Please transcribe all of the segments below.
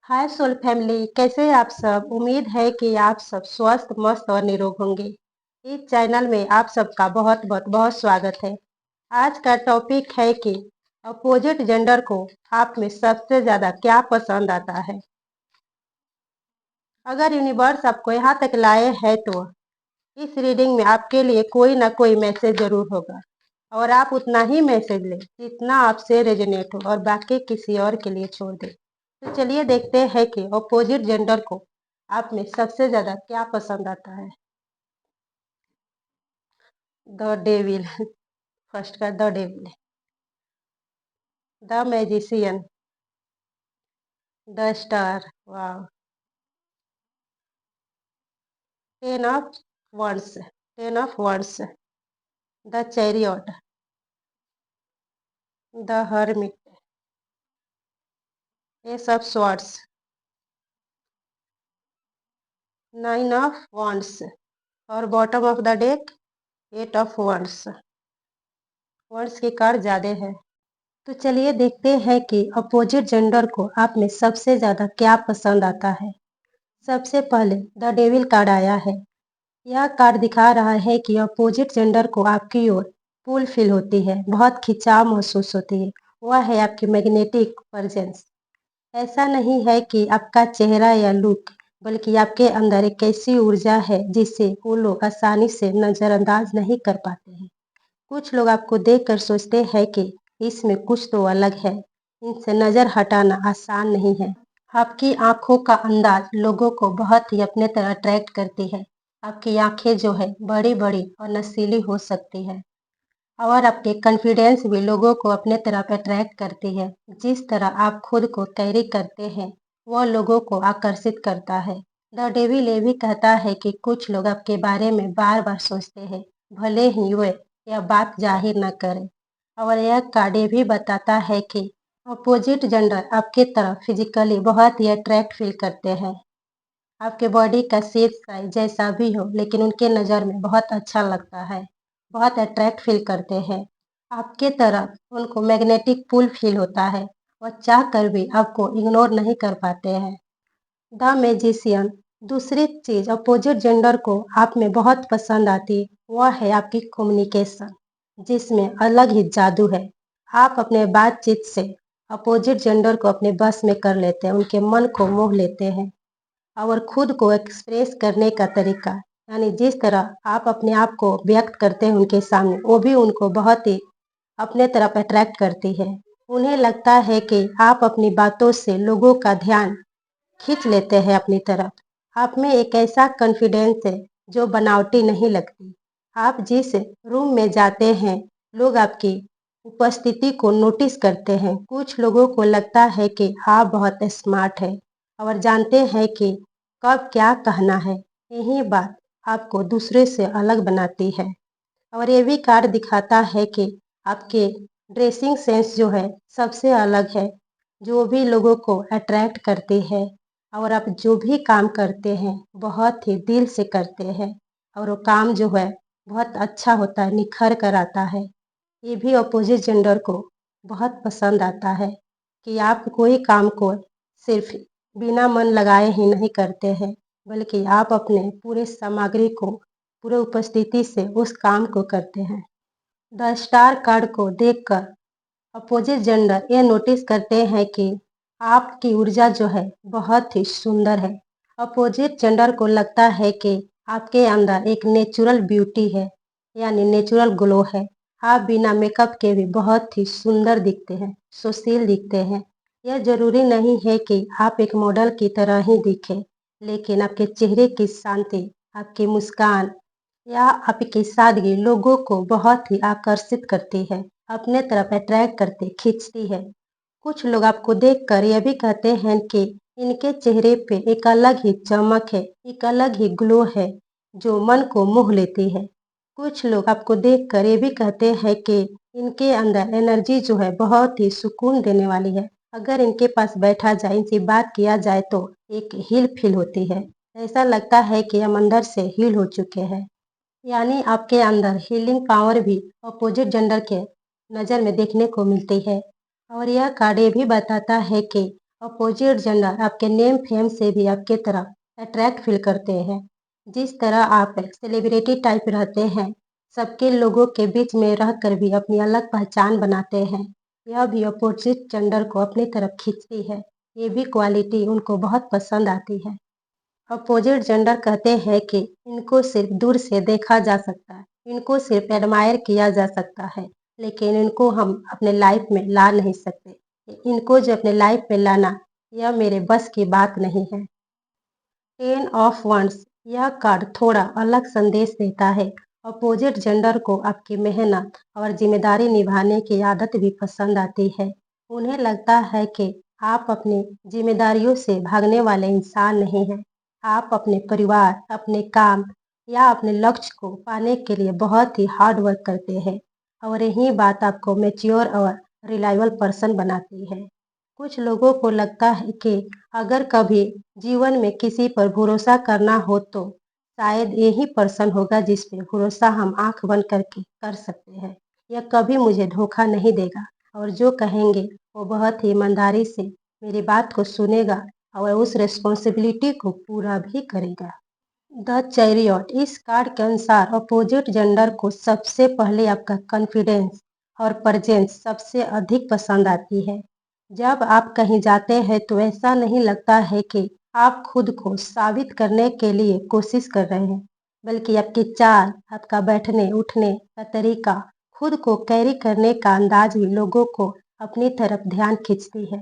हाय soul family, कैसे हैं आप सब। उम्मीद है कि आप सब स्वस्थ मस्त और निरोग होंगे। इस चैनल में आप सबका बहुत बहुत बहुत स्वागत है। आज का टॉपिक है कि अपोजिट जेंडर को आप में सबसे ज्यादा क्या पसंद आता है। अगर यूनिवर्स आपको यहाँ तक लाए है तो इस रीडिंग में आपके लिए कोई ना कोई मैसेज जरूर होगा और आप उतना ही मैसेज लें जितना आपसे रेजोनेट हो और बाकी किसी और के लिए छोड़ दें। तो चलिए देखते हैं कि अपोजिट जेंडर को आप में सबसे ज्यादा क्या पसंद आता है। द डेविल फर्स्ट का the devil, the magician, the star, वाह, ten of wands, ten of wands, the chariot, the hermit, ace of swords, nine of wands और bottom of the deck eight of wands. Wands की card ज्यादा है। तो चलिए देखते हैं कि अपोजिट जेंडर को आप में सबसे ज्यादा क्या पसंद आता है। सबसे पहले द डेविल कार्ड आया है। यह कार्ड दिखा रहा है कि अपोजिट जेंडर को आपकी ओर पुल फील होती है, बहुत खिंचाव महसूस होती है। वह है आपकी मैग्नेटिक प्रेजेंस। ऐसा नहीं है कि आपका चेहरा या लुक, बल्कि आपके अंदर एक ऐसी ऊर्जा है जिसे वो लोग आसानी से नजरअंदाज नहीं कर पाते हैं। कुछ लोग आपको देखकर सोचते हैं कि इसमें कुछ तो अलग है। इनसे नजर हटाना आसान नहीं है। आपकी आंखों का अंदाज लोगों को बहुत ही अपने तरह अट्रैक्ट करती है। आपकी आंखें जो है बड़ी बड़ी और नशीली हो सकती है और आपके कॉन्फिडेंस भी लोगों को अपने तरफ अट्रैक्ट करती है। जिस तरह आप खुद को कैरी करते हैं वह लोगों को आकर्षित करता है। द डेविल ये भी कहता है कि कुछ लोग आपके बारे में बार बार सोचते हैं, भले ही वे यह बात जाहिर न करें। और यह कार्ड ये भी बताता है कि अपोजिट जेंडर आपके तरफ फिजिकली बहुत ही अट्रैक्ट फील करते हैं। आपके बॉडी का शेप साइज जैसा भी हो, लेकिन उनके नज़र में बहुत अच्छा लगता है, बहुत अट्रैक्ट फील करते हैं। आपके तरफ उनको मैग्नेटिक पुल फील होता है। वह चाह कर भी आपको इग्नोर नहीं कर पाते हैं। द मैजिशियन, दूसरी चीज अपोजिट जेंडर को आप में बहुत पसंद आती वह है आपकी कम्युनिकेशन, जिसमें अलग ही जादू है। आप अपने बातचीत से अपोजिट जेंडर को अपने बस में कर लेते हैं, उनके मन को मोह लेते हैं। और खुद को एक्सप्रेस करने का तरीका, यानी जिस तरह आप अपने आप को व्यक्त करते हैं उनके सामने, वो भी उनको बहुत ही अपने तरफ अट्रैक्ट करती है। उन्हें लगता है कि आप अपनी बातों से लोगों का ध्यान खींच लेते हैं अपनी तरफ। आप में एक ऐसा कॉन्फिडेंस है जो बनावटी नहीं लगती। आप जिस रूम में जाते हैं लोग आपकी उपस्थिति को नोटिस करते हैं। कुछ लोगों को लगता है कि आप बहुत स्मार्ट हैं और जानते हैं कि कब क्या कहना है। यही बात आपको दूसरे से अलग बनाती है। और ये भी कार्ड दिखाता है कि आपके ड्रेसिंग सेंस जो है सबसे अलग है, जो भी लोगों को अट्रैक्ट करती है। और आप जो भी काम करते हैं बहुत ही दिल से करते हैं और वो काम जो है बहुत अच्छा होता है, निखर कर आता है। ये भी अपोजिट जेंडर को बहुत पसंद आता है कि आप कोई काम को सिर्फ बिना मन लगाए ही नहीं करते हैं, बल्कि आप अपने पूरे सामग्री को पूरे उपस्थिति से उस काम को करते हैं। द स्टार कार्ड को देखकर अपोजिट जेंडर ये नोटिस करते हैं कि आपकी ऊर्जा जो है बहुत ही सुंदर है। अपोजिट जेंडर को लगता है कि आपके अंदर एक नेचुरल ब्यूटी है, यानी नेचुरल ग्लो है। आप बिना मेकअप के भी बहुत ही सुंदर दिखते हैं, सुशील दिखते हैं। यह जरूरी नहीं है कि आप एक मॉडल की तरह ही दिखें, लेकिन आपके चेहरे की शांति, आपकी मुस्कान या आपकी सादगी लोगों को बहुत ही आकर्षित करती है, अपने तरफ अट्रैक्ट करती, खींचती है। कुछ लोग आपको देखकर यह भी कहते हैं कि इनके चेहरे पे एक अलग ही चमक है, एक अलग ही ग्लो है जो मन को मोह लेती है। कुछ लोग आपको देखकर ये भी कहते हैं कि इनके अंदर एनर्जी जो है बहुत ही सुकून देने वाली है। अगर इनके पास बैठा जाए, इनसे बात किया जाए तो एक हील फील होती है। ऐसा लगता है कि हम अंदर से हील हो चुके हैं। यानी आपके अंदर हीलिंग पावर भी अपोजिट जेंडर के नज़र में देखने को मिलती है। और यह कार्ड ये भी बताता है कि अपोजिट जेंडर आपके नेम फेम से भी आपके तरफ अट्रैक्ट फील करते हैं। जिस तरह आप एक सेलिब्रिटी टाइप रहते हैं, सबके लोगों के बीच में रहकर भी अपनी अलग पहचान बनाते हैं, यह भी अपोजिट जेंडर को अपनी तरफ खींचती है। ये भी क्वालिटी उनको बहुत पसंद आती है। अपोजिट जेंडर कहते हैं कि इनको सिर्फ दूर से देखा जा सकता है, इनको सिर्फ एडमायर किया जा सकता है, लेकिन इनको हम अपने लाइफ में ला नहीं सकते। इनको जो अपने लाइफ में लाना, यह मेरे बस की बात नहीं है। 10 ऑफ वंस यह कार्ड थोड़ा अलग संदेश देता है। अपोजिट जेंडर को आपकी मेहनत और जिम्मेदारी निभाने की आदत भी पसंद आती है। उन्हें लगता है कि आप अपनी जिम्मेदारियों से भागने वाले इंसान नहीं हैं। आप अपने परिवार, अपने काम या अपने लक्ष्य को पाने के लिए बहुत ही हार्ड वर्क करते हैं और यही बात आपको मैच्योर और रिलायबल पर्सन बनाती है। कुछ लोगों को लगता है कि अगर कभी जीवन में किसी पर भरोसा करना हो तो शायद यही पर्सन होगा जिस पे भरोसा हम आंख बंद करके कर सकते हैं। यह कभी मुझे धोखा नहीं देगा और जो कहेंगे वो बहुत ही ईमानदारी से मेरी बात को सुनेगा और उस रिस्पॉन्सिबिलिटी को पूरा भी करेगा। द चैरियट इस कार्ड के अनुसार अपोजिट जेंडर को सबसे पहले आपका कॉन्फिडेंस और प्रेजेंस सबसे अधिक पसंद आती है। जब आप कहीं जाते हैं तो ऐसा नहीं लगता है कि आप खुद को साबित करने के लिए कोशिश कर रहे हैं, बल्कि आपकी चाल, आपका बैठने उठने का तरीका, खुद को कैरी करने का अंदाज भी लोगों को अपनी तरफ ध्यान खींचती है।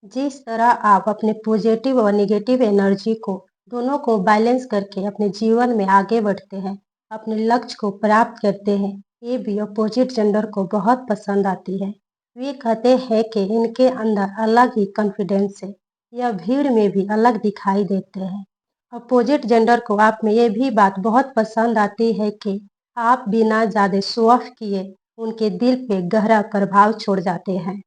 जिस तरह आप अपने पॉजिटिव और नेगेटिव एनर्जी को दोनों को बैलेंस करके अपने जीवन में आगे बढ़ते हैं, अपने लक्ष्य को प्राप्त करते हैं, ये भी अपोजिट जेंडर को बहुत पसंद आती है। वे कहते हैं कि इनके अंदर अलग ही कॉन्फिडेंस है, यह भीड़ में भी अलग दिखाई देते हैं। अपोजिट जेंडर को आप में ये भी बात बहुत पसंद आती है कि आप बिना ज़्यादा शो ऑफ किए उनके दिल पे गहरा प्रभाव छोड़ जाते हैं।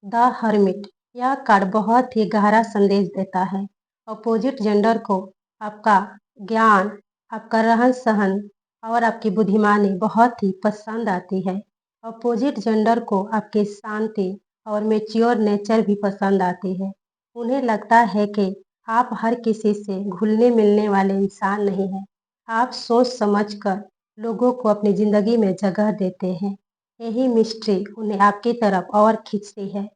द हर्मिट यह कार्ड बहुत ही गहरा संदेश देता है। अपोजिट जेंडर को आपका ज्ञान, आपका रहन सहन और आपकी बुद्धिमानी बहुत ही पसंद आती है। अपोजिट जेंडर को आपकी शांति और मेच्योर नेचर भी पसंद आती है। उन्हें लगता है कि आप हर किसी से घुलने मिलने वाले इंसान नहीं हैं। आप सोच समझ कर लोगों को अपनी ज़िंदगी में जगह देते हैं। यही मिस्ट्री उन्हें आपकी तरफ और खींचती है।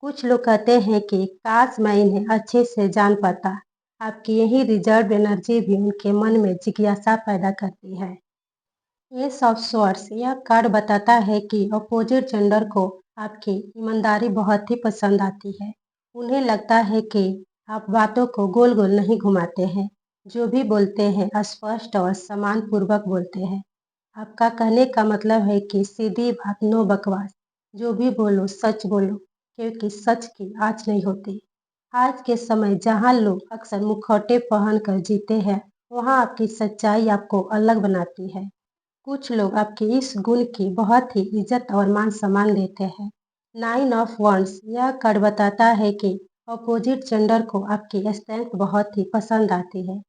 कुछ लोग कहते हैं कि काश मैं इन्हें अच्छे से जान पाता। आपकी यही रिजर्व एनर्जी भी उनके मन में जिज्ञासा पैदा करती है। एस ऑफ स्वॉर्ड्स यह कार्ड बताता है कि अपोजिट जेंडर को आपकी ईमानदारी बहुत ही पसंद आती है। उन्हें लगता है कि आप बातों को गोल गोल नहीं घुमाते हैं, जो भी बोलते हैं स्पष्ट और सम्मानपूर्वक बोलते हैं। आपका कहने का मतलब है कि सीधी बात, नो बकवास, जो भी बोलो सच बोलो, क्योंकि सच की आँच नहीं होती। आज के समय जहाँ लोग अक्सर मुखौटे पहनकर जीते हैं, वहाँ आपकी सच्चाई आपको अलग बनाती है। कुछ लोग आपके इस गुण की बहुत ही इज्जत और मान सम्मान देते हैं। 9 ऑफ वंड्स यह कार्ड बताता है कि अपोजिट जेंडर को आपकी स्ट्रेंथ बहुत ही पसंद आती है।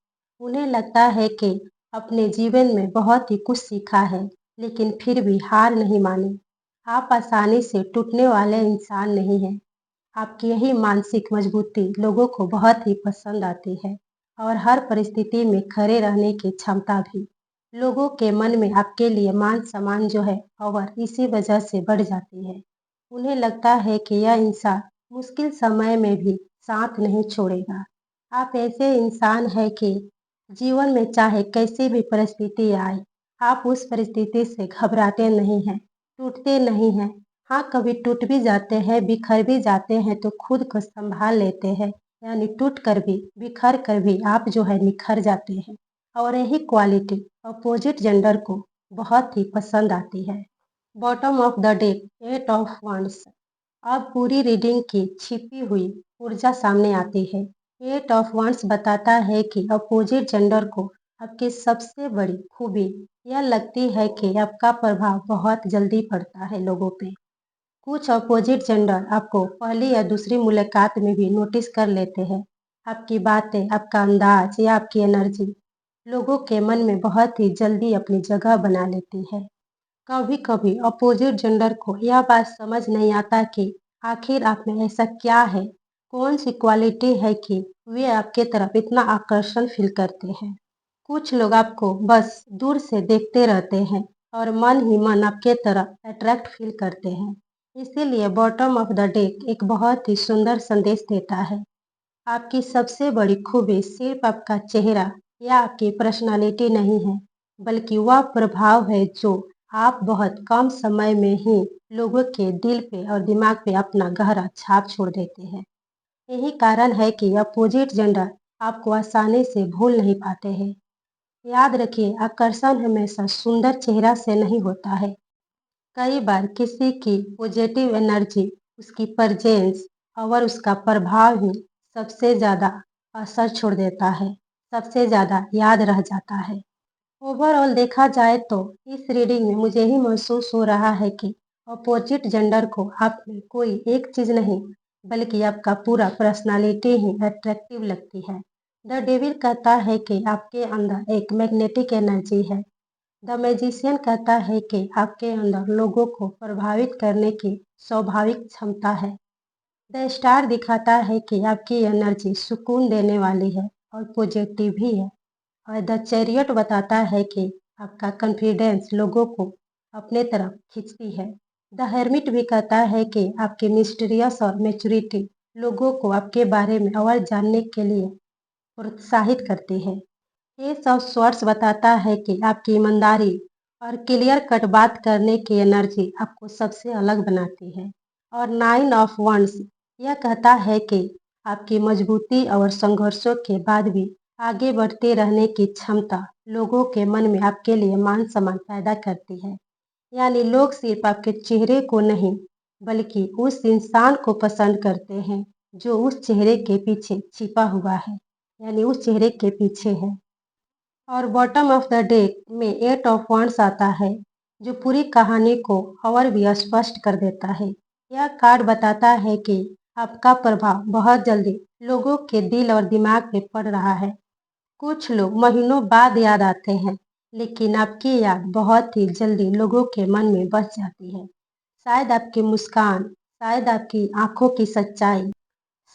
उन्हें लगता है कि अपने जीवन में बहुत ही कुछ सीखा है, लेकिन फिर भी हार नहीं मानी। आप आसानी से टूटने वाले इंसान नहीं हैं। आपकी यही मानसिक मजबूती लोगों को बहुत ही पसंद आती है और हर परिस्थिति में खड़े रहने की क्षमता भी। लोगों के मन में आपके लिए मान सम्मान जो है और इसी वजह से बढ़ जाती है। उन्हें लगता है कि यह इंसान मुश्किल समय में भी साथ नहीं छोड़ेगा। आप ऐसे इंसान हैं कि जीवन में चाहे कैसी भी परिस्थिति आए, आप उस परिस्थिति से घबराते नहीं हैं, टूटते नहीं हैं। हाँ, कभी टूट भी जाते हैं, बिखर भी जाते हैं तो खुद को संभाल लेते हैं, यानी टूट कर भी, बिखर कर भी आप जो है निखर जाते हैं और यही क्वालिटी अपोजिट जेंडर को बहुत ही पसंद आती है। Bottom of the deck 8 of wands अब पूरी रीडिंग की छिपी हुई ऊर्जा सामने आती है। 8 ऑफ वंड्स बताता है कि अपोजिट जेंडर को आपकी सबसे बड़ी खूबी यह लगती है कि आपका प्रभाव बहुत जल्दी पड़ता है लोगों पे। कुछ अपोजिट जेंडर आपको पहली या दूसरी मुलाकात में भी नोटिस कर लेते हैं। आपकी बातें, आपका अंदाज या आपकी एनर्जी लोगों के मन में बहुत ही जल्दी अपनी जगह बना लेती है। कभी कभी अपोजिट जेंडर को यह बात समझ नहीं आता कि आखिर आप में ऐसा क्या है कौन सी क्वालिटी है कि वे आपके तरफ इतना आकर्षण फील करते हैं। कुछ लोग आपको बस दूर से देखते रहते हैं और मन ही मन आपके तरफ अट्रैक्ट फील करते हैं। इसीलिए बॉटम ऑफ द डेक एक बहुत ही सुंदर संदेश देता है। आपकी सबसे बड़ी खूबी सिर्फ आपका चेहरा या आपकी पर्सनालिटी नहीं है, बल्कि वह प्रभाव है जो आप बहुत कम समय में ही लोगों के दिल पे और दिमाग पे अपना गहरा छाप छोड़ देते हैं। यही कारण है कि अपोजिट जेंडर आपको आसानी से भूल नहीं पाते हैं। याद रखिए, आकर्षण हमेशा सुंदर चेहरा से नहीं होता है। कई बार किसी की पॉजिटिव एनर्जी, उसकी प्रेजेंस और उसका प्रभाव ही सबसे ज़्यादा असर छोड़ देता है, सबसे ज़्यादा याद रह जाता है। ओवरऑल देखा जाए तो इस रीडिंग में मुझे ही महसूस हो रहा है कि अपोजिट जेंडर को आप में कोई एक चीज़ नहीं, बल्कि आपका पूरा पर्सनालिटी ही अट्रैक्टिव लगती है। द डेविल कहता है कि आपके अंदर एक मैग्नेटिक एनर्जी है। द मैजिशियन कहता है कि आपके अंदर लोगों को प्रभावित करने की स्वाभाविक क्षमता है। द स्टार दिखाता है कि आपकी एनर्जी सुकून देने वाली है और पॉजिटिव भी है। और द चैरियट बताता है कि आपका कॉन्फिडेंस लोगों को अपने तरफ खींचती है। द हेर्मिट भी कहता है कि आपकी मिस्टीरियस और मैच्योरिटी लोगों को आपके बारे में और जानने के लिए प्रोत्साहित करती है। ये सब सोर्स बताता है कि आपकी ईमानदारी और क्लियर कट बात करने की एनर्जी आपको सबसे अलग बनाती है। और 9 ऑफ वंड्स यह कहता है कि आपकी मजबूती और संघर्षों के बाद भी आगे बढ़ते रहने की क्षमता लोगों के मन में आपके लिए मान सम्मान पैदा करती है। यानी लोग सिर्फ आपके चेहरे को नहीं, बल्कि उस इंसान को पसंद करते हैं जो उस चेहरे के पीछे छिपा हुआ है, यानी उस चेहरे के पीछे है। और बॉटम ऑफ द डेक में 8 ऑफ वंड्स आता है, जो पूरी कहानी को और भी स्पष्ट कर देता है। यह कार्ड बताता है कि आपका प्रभाव बहुत जल्दी लोगों के दिल और दिमाग पे पड़ रहा है। कुछ लोग महीनों बाद याद आते हैं, लेकिन आपकी याद बहुत ही जल्दी लोगों के मन में बस जाती है। शायद आपकी मुस्कान, शायद आपकी आंखों की सच्चाई,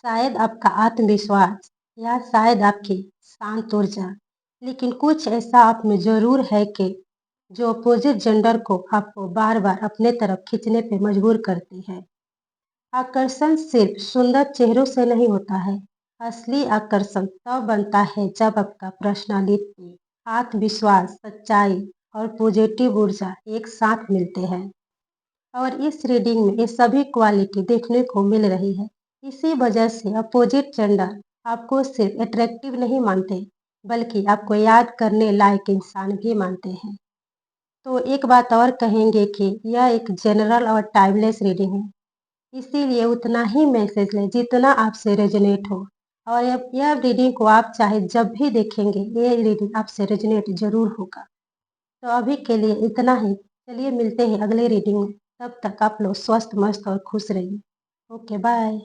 शायद आपका आत्मविश्वास, या शायद आपकी शांत ऊर्जा। लेकिन कुछ ऐसा आप में ज़रूर है कि जो अपोजिट जेंडर को आपको बार बार अपने तरफ खींचने पे मजबूर करती है। आकर्षण सिर्फ सुंदर चेहरों से नहीं होता है। असली आकर्षण तब बनता है जब आपका पर्सनालिटी, आत्मविश्वास, सच्चाई और पॉजिटिव ऊर्जा एक साथ मिलते हैं। और इस रीडिंग में ये सभी क्वालिटी देखने को मिल रही है। इसी वजह से अपोजिट जेंडर आपको सिर्फ अट्रैक्टिव नहीं मानते, बल्कि आपको याद करने लायक इंसान भी मानते हैं। तो एक बात और कहेंगे कि यह एक जनरल और टाइमलेस रीडिंग है, इसीलिए उतना ही मैसेज लें जितना आपसे रेजोनेट हो। और यह रीडिंग को आप चाहे जब भी देखेंगे, ये रीडिंग आपसे रेजोनेट जरूर होगा। तो अभी के लिए इतना ही। चलिए मिलते हैं अगले रीडिंग में। तब तक आप लोग स्वस्थ, मस्त और खुश रहिए। Okay, bye.